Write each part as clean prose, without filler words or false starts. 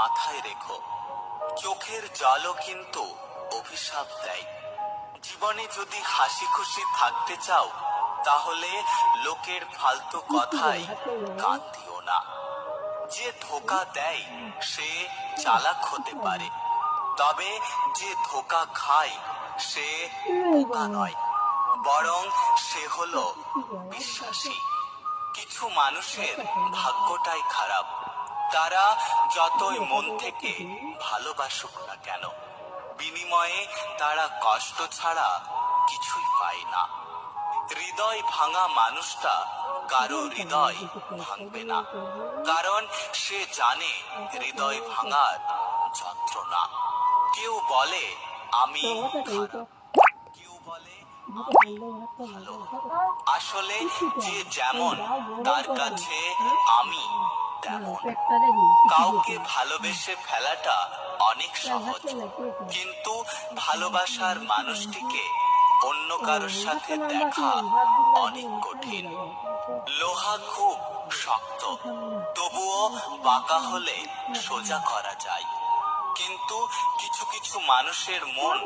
মাথায় রেখো, চোখের জলও কিন্তু অভিশাপ দেয়। জীবনে যদি হাসি খুশি থাকতে চাও, তাহলে লোকের ফালতু কথায় কান দিও না। যে ধোঁকা দেয় সে চালাক হতে পারে, তবে যে ধোঁকা খায় সে বোকা নয়, বরং সে হলো বিশ্বাসী। কিছু মানুষের ভাগ্যটাই খারাপ, তারা যতই মন থেকে ভালোবাসুক না কেন, বিনিময়ে তারা কষ্ট ছাড়া কিছুই পায় না। হৃদয় ভাঙা মানুষটা কারো হৃদয় ভাঙবে না, কারণ সে জানে হৃদয় ভাঙার যন্ত্রণা। কেউ বলে আমি খারাপ, কেউ বলে আমি ভালো। আসলে যে যেমন তার কাছে আমি তেমন। কাউকে ভালোবেসে ফেলাটা অনেক সহজ, কিন্তু ভালোবাসার মানুষটিকে অন্য কারোর সাথে দেখা অনেক কঠিন। লোহা খুব শক্ত, তবুও বাঁকা হলে সোজা করা যায়, কিন্তু কিছু কিছু মানুষের মন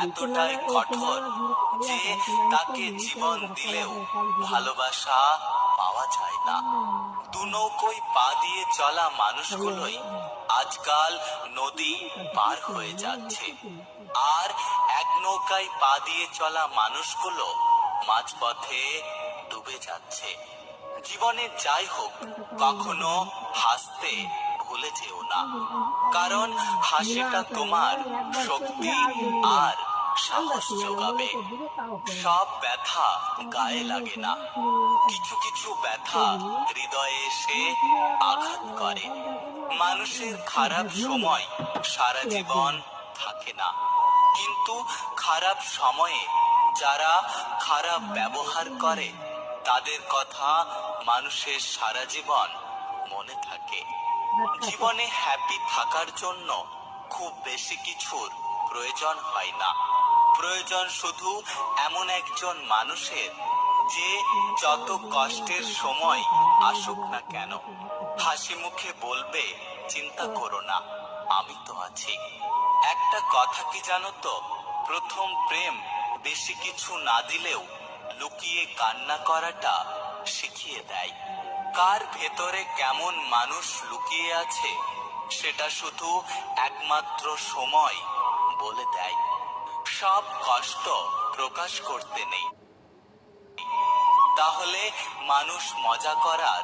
এতটাই কঠোর যে তাকে জীবন দিলেও ভালোবাসা পাওয়া যায় না। দু নৌকোয় পা দিয়ে চলা মানুষগুলোই আজকাল নদী পার হয়ে যাচ্ছে, আর এক নৌকায় পা দিয়ে চলা মানুষগুলো মাঝপথে ডুবে যাচ্ছে। জীবনে যাই হোক, কখনো হাসতে ভুলে যেও না, কারণ হাসিটা তোমার শক্তি আর সাহস যোগাবে। সব ব্যথা গায়ে লাগে না, কিছু কিছু ব্যথা হৃদয়ে এসে আঘাত করে। মানুষের খারাপ সময় সারা জীবন থাকে না, কিন্তু খারাপ সময়ে যারা খারাপ ব্যবহার করে তাদের কথা মানুষের সারা জীবন মনে থাকে। জীবনে হ্যাপি থাকার জন্য খুব বেশি কিছুর প্রয়োজন হয় না, প্রয়োজন শুধু এমন একজন মানুষের যে যত কষ্টের সময় আসুক না কেন হাসি মুখে বলবে, চিন্তা করো না, আমি তো আছি। একটা কথা কি জানো তো, প্রথম প্রেম বেশি কিছু না দিলেও লুকিয়ে কান্না করাটা শিখিয়ে দেয়। কার ভেতরে কেমন মানুষ লুকিয়ে আছে সেটা শুধু একমাত্র সময় বলে দেয়। সব কষ্ট প্রকাশ করতে নেই, তাহলে মানুষ মজা করার